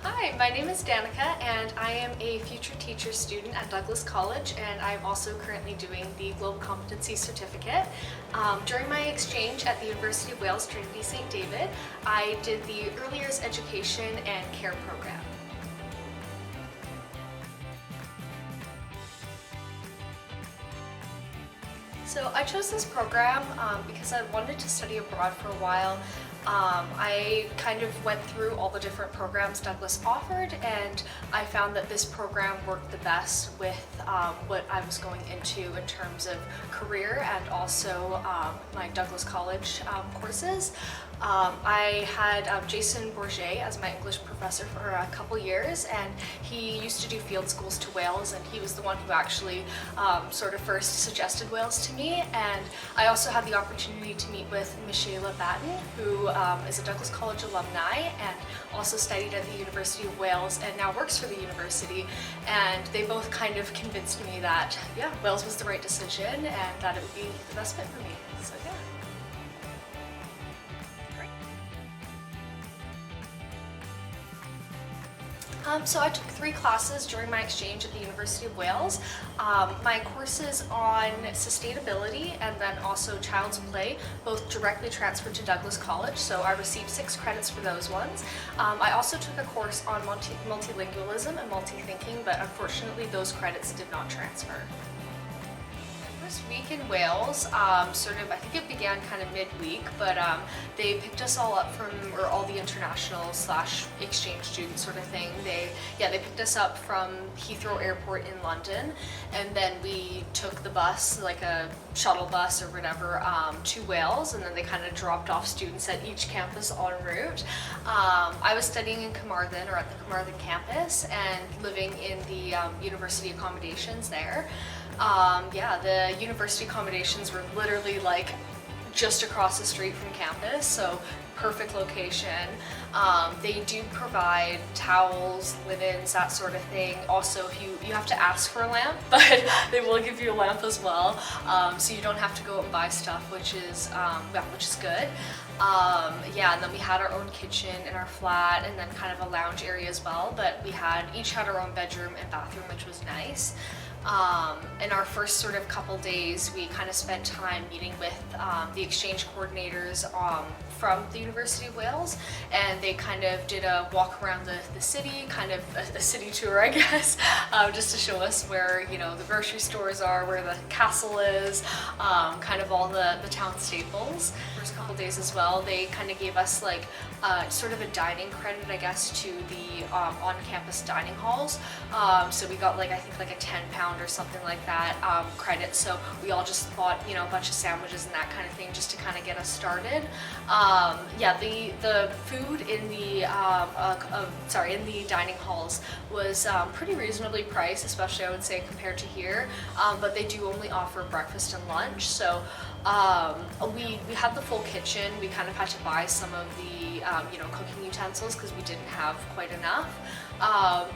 Hi, my name is Danica and I am a future teacher student at Douglas College, and I'm also currently doing the Global Competency Certificate. During my exchange at the University of Wales Trinity St. David, I did the Early Years Education and Care program. So I chose this program because I wanted to study abroad for a while. I kind of went through all the different programs Douglas offered, and I found that this program worked the best with what I was going into in terms of career and also my Douglas College courses. I had Jason Bourget as my English professor for a couple years, and he used to do field schools to Wales, and he was the one who actually sort of first suggested Wales to me. And I also had the opportunity to meet with Michaela Batten, who is a Douglas College alumni and also studied at the University of Wales and now works for the university. And they both kind of convinced me that, yeah, Wales was the right decision and that it would be the best fit for me. So yeah. So I took 3 classes during my exchange at the University of Wales. My courses on sustainability and then also child's play both directly transferred to Douglas College, so I received 6 credits for those ones. I also took a course on multilingualism and multi-thinking, but unfortunately those credits did not transfer. First week in Wales, I think it began kind of midweek, but they picked us all up from, or all the international / exchange students sort of thing. They picked us up from Heathrow Airport in London, and then we took the bus, like a shuttle bus or whatever, to Wales, and then they kind of dropped off students at each campus en route. I was studying in Carmarthen, or at the Carmarthen campus, and living in the university accommodations there. The university accommodations were literally like just across the street from campus, so perfect location. They do provide towels, linens, that sort of thing. Also, if you have to ask for a lamp, but they will give you a lamp as well, so you don't have to go out and buy stuff, which is good. And then we had our own kitchen in our flat, and then kind of a lounge area as well, but we each had our own bedroom and bathroom, which was nice. In our first sort of couple days, we kind of spent time meeting with the exchange coordinators from the University of Wales, and they kind of did a walk around the city, kind of a city tour, I guess, just to show us where, the grocery stores are, where the castle is, kind of all the town staples. First couple days as well, they kind of gave us like sort of a dining credit, I guess, to the on-campus dining halls. So we got I think a £10 or something like that credit. So we all just bought a bunch of sandwiches and that kind of thing just to kind of get us started. The food in the in the dining halls was pretty reasonably priced, especially I would say compared to here. But they do only offer breakfast and lunch. So we had the full kitchen. We kind of had to buy some of the cooking utensils because we didn't have quite enough.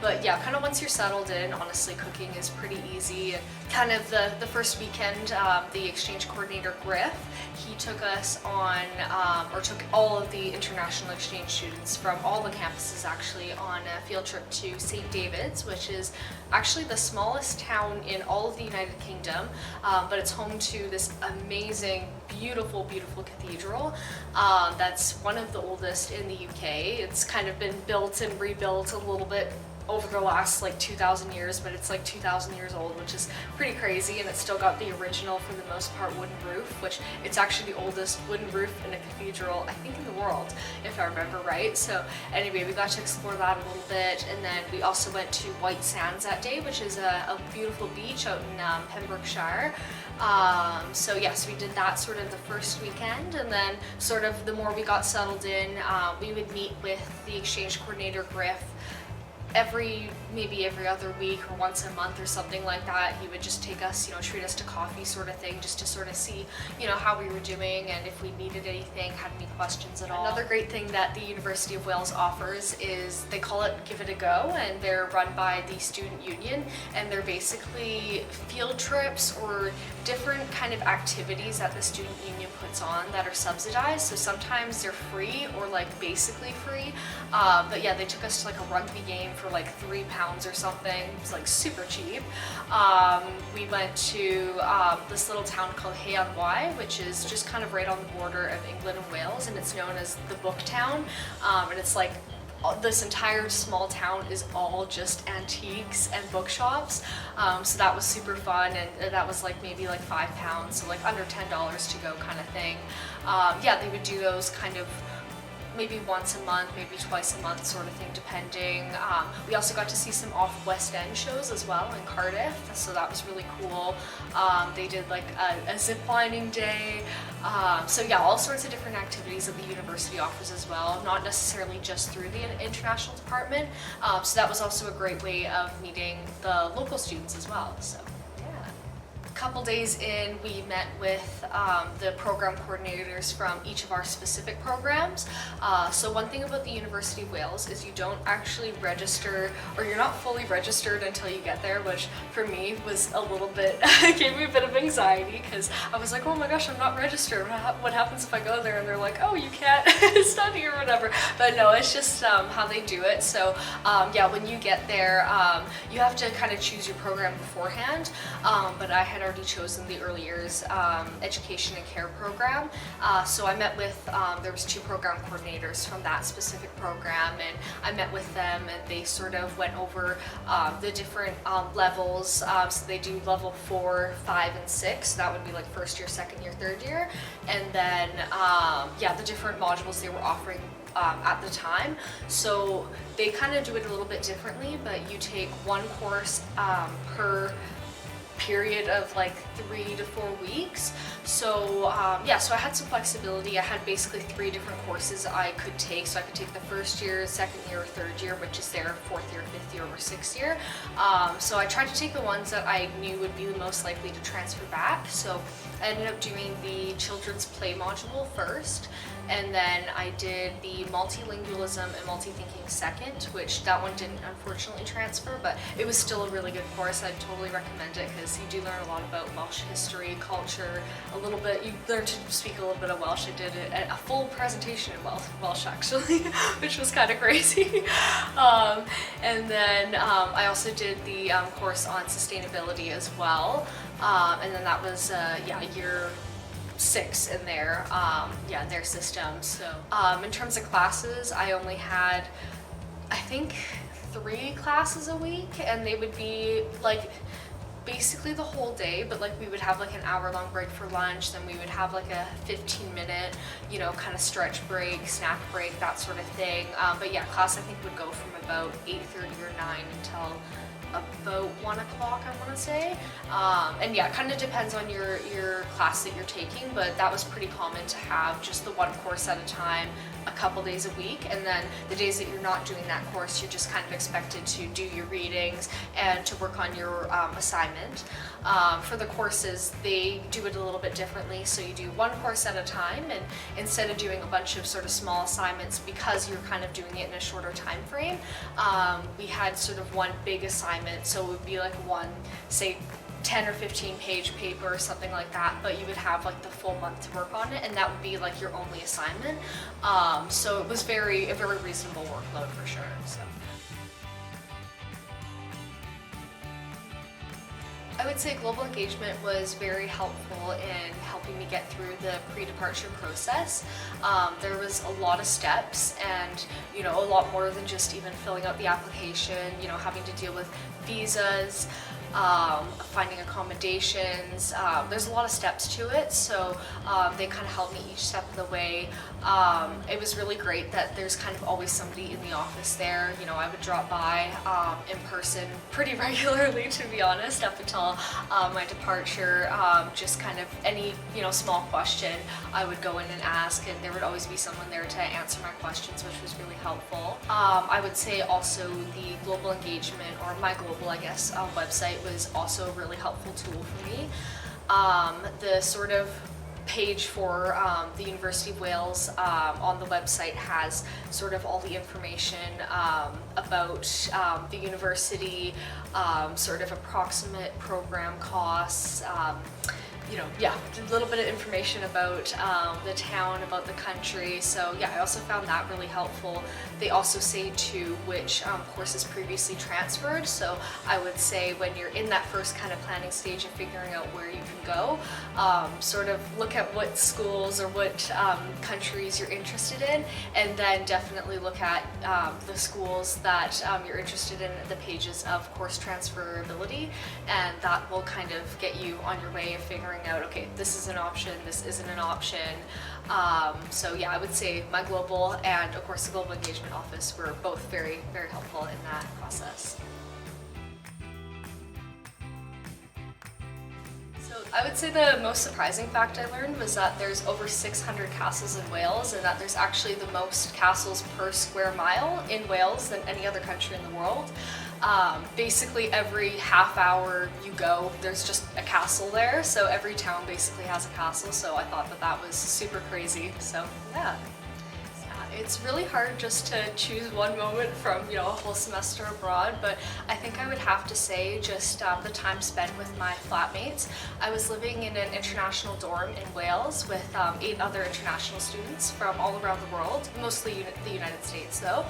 But yeah, kind of once you're settled in, honestly, cooking is pretty easy. Kind of the first weekend, the exchange coordinator, Griff, he took us on, or took all of the international exchange students from all the campuses actually on a field trip to St. David's, which is actually the smallest town in all of the United Kingdom, but it's home to this amazing, beautiful cathedral that's one of the oldest in the UK. It's kind of been built and rebuilt a little bit over the last 2,000 years, but it's 2,000 years old, which is pretty crazy, and it's still got the original, for the most part, wooden roof, which it's actually the oldest wooden roof in a cathedral, I think, in the world, if I remember right. So anyway, we got to explore that a little bit, and then we also went to White Sands that day, which is a beautiful beach out in Pembrokeshire. So yes, we did that sort of the first weekend, and then sort of the more we got settled in, we would meet with the exchange coordinator, Griff, maybe every other week or once a month or something like that, he would just take us, treat us to coffee sort of thing, just to sort of see, how we were doing and if we needed anything, had any questions at all. Another great thing that the University of Wales offers is they call it Give It a Go, and they're run by the Student Union, and they're basically field trips or different kind of activities that the Student Union puts on that are subsidized. So sometimes they're free or like basically free, but yeah, they took us to like a rugby game for like £3 or something. It's like super cheap. We went to this little town called Hay-on-Wye, which is just kind of right on the border of England and Wales, and it's known as the Book Town, and it's like this entire small town is all just antiques and bookshops, so that was super fun, and that was like maybe like £5, so like under $10 to go kind of thing. Yeah, they would do those kind of maybe once a month, maybe twice a month sort of thing, depending. We also got to see some off West End shows as well in Cardiff, so that was really cool. They did like a zip lining day. So yeah, all sorts of different activities that the university offers as well, not necessarily just through the international department. So that was also a great way of meeting the local students as well. So couple days in, we met with the program coordinators from each of our specific programs. So one thing about the University of Wales is you don't actually register, or you're not fully registered until you get there, which for me was a little bit, gave me a bit of anxiety, because I was like, oh my gosh, I'm not registered. What happens if I go there and they're like, oh, you can't study or whatever. But no, it's just how they do it. So yeah, when you get there, you have to kind of choose your program beforehand, but I had already chosen the early years education and care program. So I met with, there was 2 program coordinators from that specific program, and I met with them, and they sort of went over the different levels. So they do level 4, 5, and 6. That would be like first year, second year, third year. And then, yeah, the different modules they were offering at the time. So they kind of do it a little bit differently, but you take one course per period of like 3 to 4 weeks. So yeah, so I had some flexibility. I had basically 3 different courses I could take. So I could take the first year, second year, or third year, which is their 4th year, 5th year, or 6th year. So I tried to take the ones that I knew would be the most likely to transfer back. So I ended up doing the children's play module first, and then I did the multilingualism and multi-thinking second, which that one didn't unfortunately transfer, but it was still a really good course. I'd totally recommend it, because you do learn a lot about Welsh history, culture, a little bit, you learn to speak a little bit of Welsh. I did a full presentation in Welsh actually, which was kind of crazy. And then I also did the course on sustainability as well, and then that was yeah, year 6 in their yeah, in their system. So in terms of classes, I only had, I think, 3 classes a week, and they would be like basically the whole day, but like we would have like an hour-long break for lunch, then we would have like a 15-minute, kind of stretch break, snack break, that sort of thing. But yeah, class I think would go from about 8:30 or 9 until about 1 o'clock, I want to say. And yeah, it kind of depends on your class that you're taking, but that was pretty common to have just the one course at a time, a couple days a week, and then the days that you're not doing that course, you're just kind of expected to do your readings and to work on your assignment. For the courses, they do it a little bit differently, so you do one course at a time, and instead of doing a bunch of sort of small assignments, because you're kind of doing it in a shorter time frame, we had sort of one big assignment, so it would be like one, say, 10 or 15 page paper or something like that, but you would have like the full month to work on it, and that would be like your only assignment. So it was a very reasonable workload for sure. So I would say global engagement was very helpful in helping me get through the pre-departure process. There was a lot of steps, and a lot more than just even filling out the application, having to deal with visas, finding accommodations. There's a lot of steps to it, so they kind of helped me each step of the way. It was really great that there's kind of always somebody in the office there. You know, I would drop by in person pretty regularly, to be honest, up until my departure. Just kind of any, you know, small question I would go in and ask, and there would always be someone there to answer my questions, which was really helpful. I would say also the global engagement, or my global, I guess, website was also a really helpful tool for me. The sort of page for the University of Wales on the website has sort of all the information about the university, sort of approximate program costs, you know, yeah, a little bit of information about the town, about the country. So yeah, I also found that really helpful. They also say to which courses previously transferred. So I would say when you're in that first kind of planning stage of figuring out where you can go, sort of look at what schools or what countries you're interested in, and then definitely look at the schools that you're interested in, the pages of course transferability, and that will kind of get you on your way of figuring out, okay, this is an option, this isn't an option. So yeah, I would say my global and of course the global engagement office were both very, very helpful in that process. So I would say the most surprising fact I learned was that there's over 600 castles in Wales, and that there's actually the most castles per square mile in Wales than any other country in the world. Basically every half hour you go, there's just a castle there, so every town basically has a castle, so I thought that that was super crazy. So yeah. It's really hard just to choose one moment from, you know, a whole semester abroad, but I think I would have to say just the time spent with my flatmates. I was living in an international dorm in Wales with 8 other international students from all around the world, mostly the United States though.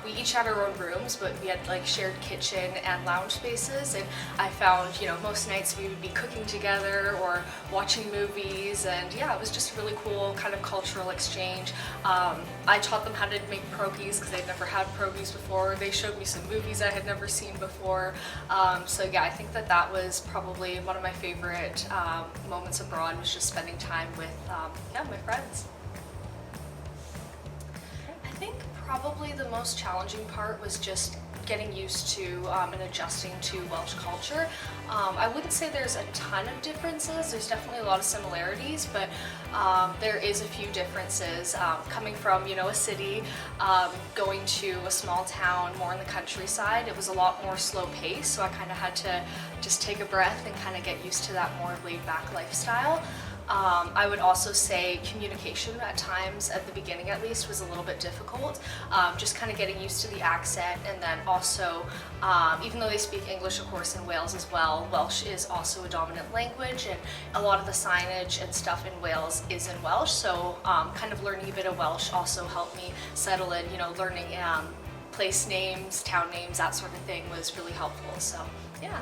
We each had our own rooms, but we had like shared kitchen and lounge spaces, and I found, you know, most nights we would be cooking together or watching movies, and yeah, it was just a really cool kind of cultural exchange. I taught them how to make pierogies because they'd never had pierogies before. They showed me some movies I had never seen before. So yeah, I think that that was probably one of my favorite moments abroad, was just spending time with yeah, my friends. I think probably the most challenging part was just getting used to and adjusting to Welsh culture. I wouldn't say there's a ton of differences. There's definitely a lot of similarities, but there is a few differences. Coming from, you know, a city, going to a small town, more in the countryside, it was a lot more slow pace, so I kind of had to just take a breath and kind of get used to that more laid-back lifestyle. I would also say communication at times, at the beginning at least, was a little bit difficult. Just kind of getting used to the accent, and then also, even though they speak English of course in Wales as well, Welsh is also a dominant language, and a lot of the signage and stuff in Wales is in Welsh, so kind of learning a bit of Welsh also helped me settle in, you know, learning place names, town names, that sort of thing was really helpful, so yeah.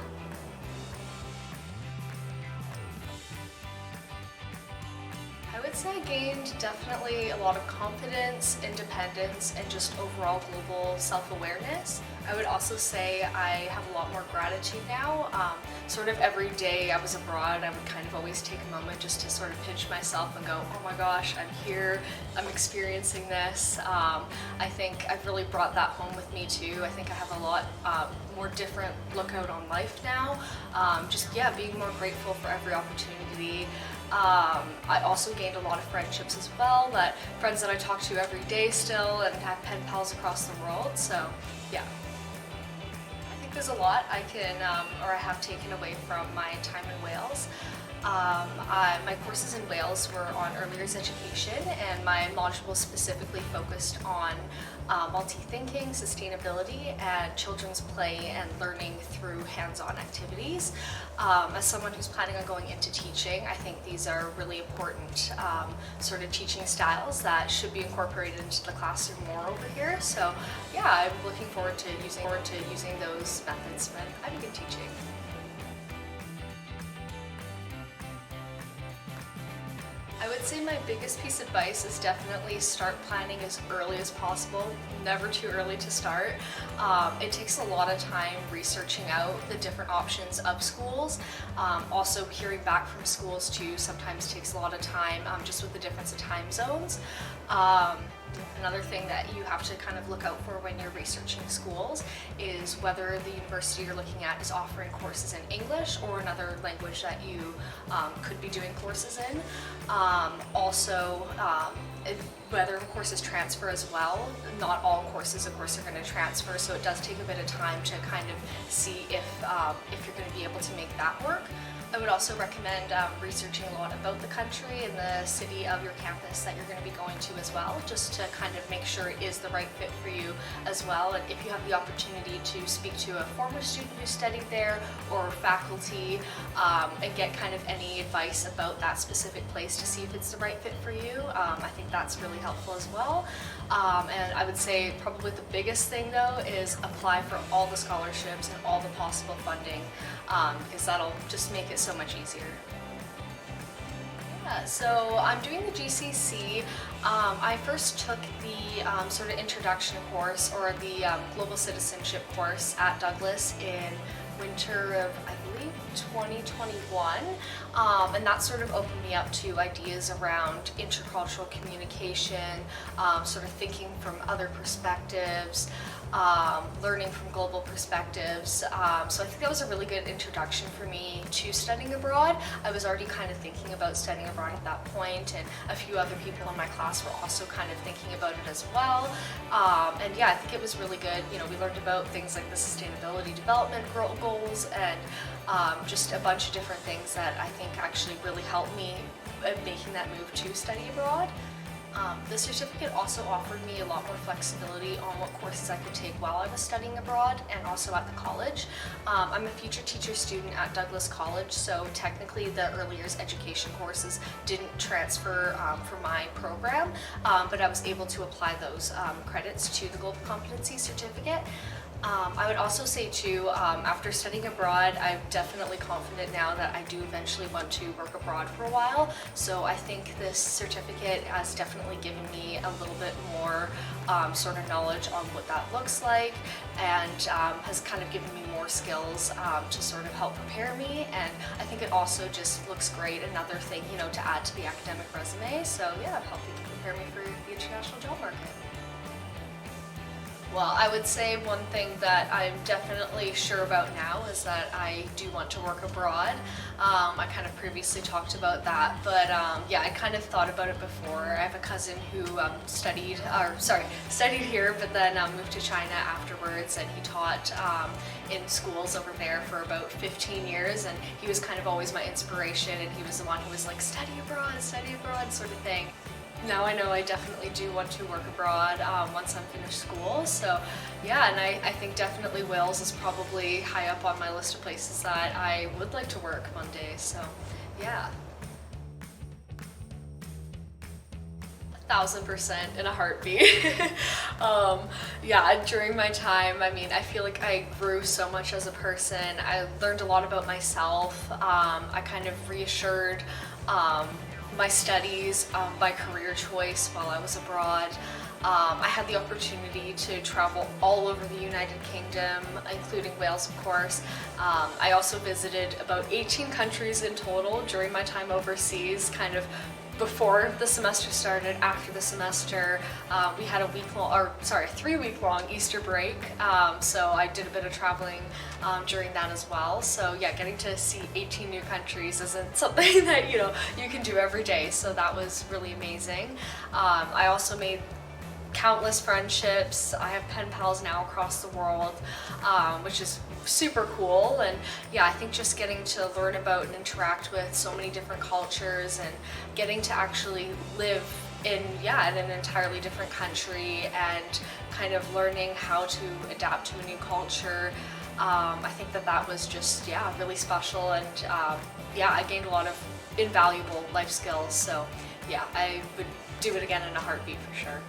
I would say I gained definitely a lot of confidence, independence, and just overall global self-awareness. I would also say I have a lot more gratitude now. Sort of every day I was abroad, I would kind of always take a moment just to sort of pinch myself and go, oh my gosh, I'm here, I'm experiencing this. I think I've really brought that home with me too. I think I have a lot more different lookout on life now. Just, yeah, being more grateful for every opportunity. I also gained a lot of friendships as well, friends that I talk to every day still, and have pen pals across the world, so yeah. I think there's a lot I can, or I have taken away from my time in Wales. My courses in Wales were on early years education, and my module specifically focused on multi-thinking, sustainability, and children's play and learning through hands-on activities. As someone who's planning on going into teaching, I think these are really important sort of teaching styles that should be incorporated into the classroom more over here. So yeah, I'm looking forward to using those methods when I begin teaching. I would say my biggest piece of advice is definitely start planning as early as possible. Never too early to start. It takes a lot of time researching out the different options of schools. Also, hearing back from schools too sometimes takes a lot of time, just with the difference of time zones. Another thing that you have to kind of look out for when you're researching schools is whether the university you're looking at is offering courses in English or another language that you could be doing courses in. Whether courses transfer as well. Not all courses, of course, are going to transfer, so it does take a bit of time to kind of see if you're going to be able to make that work. I would also recommend researching a lot about the country and the city of your campus that you're going to be going to as well, just to kind of make sure it is the right fit for you as well. And if you have the opportunity to speak to a former student who studied there or faculty and get kind of any advice about that specific place to see if it's the right fit for you, I think that's really helpful as well. And I would say probably the biggest thing though is apply for all the scholarships and all the possible funding, because that'll just make it so much easier. Yeah, so I'm doing the GCC. I first took the sort of introduction course, or the global citizenship course at Douglas in winter of, I believe, 2021, and that sort of opened me up to ideas around intercultural communication, sort of thinking from other perspectives, learning from global perspectives. So I think that was a really good introduction for me to studying abroad. I was already kind of thinking about studying abroad at that point, and a few other people in my class were also kind of thinking about it as well. And yeah, I think it was really good. You know, we learned about things like the sustainability development goals and just a bunch of different things that I think actually really helped me in making that move to study abroad. The certificate also offered me a lot more flexibility on what courses I could take while I was studying abroad and also at the college. I'm a future teacher student at Douglas College, so technically the early years education courses didn't transfer for my program, but I was able to apply those credits to the Global Competency Certificate. I would also say too, after studying abroad, I'm definitely confident now that I do eventually want to work abroad for a while. So I think this certificate has definitely given me a little bit more sort of knowledge on what that looks like, and has kind of given me more skills to sort of help prepare me. And I think it also just looks great, another thing, you know, to add to the academic resume. So yeah, helping to prepare me for the international job market. Well, I would say one thing that I'm definitely sure about now is that I do want to work abroad. I kind of previously talked about that, but yeah, I kind of thought about it before. I have a cousin who studied here, but then moved to China afterwards, and he taught in schools over there for about 15 years, and he was kind of always my inspiration, and he was the one who was like, study abroad sort of thing. Now I know I definitely do want to work abroad once I'm finished school. So yeah, and I think definitely Wales is probably high up on my list of places that I would like to work one day. So yeah. 1,000% in a heartbeat. Yeah, during my time, I mean, I feel like I grew so much as a person. I learned a lot about myself. I kind of reassured my studies, my career choice while I was abroad. I had the opportunity to travel all over the United Kingdom, including Wales, of course. I also visited about 18 countries in total during my time overseas, kind of before the semester started, after the semester. We had a 3-week-long Easter break, so I did a bit of traveling during that as well. So yeah, getting to see 18 new countries isn't something that you can do every day, so that was really amazing. I also made countless friendships. I have pen pals now across the world, which is super cool. And yeah, I think just getting to learn about and interact with so many different cultures and getting to actually live in an entirely different country and kind of learning how to adapt to a new culture, I think that was just really special, and I gained a lot of invaluable life skills. So yeah, I would do it again in a heartbeat for sure.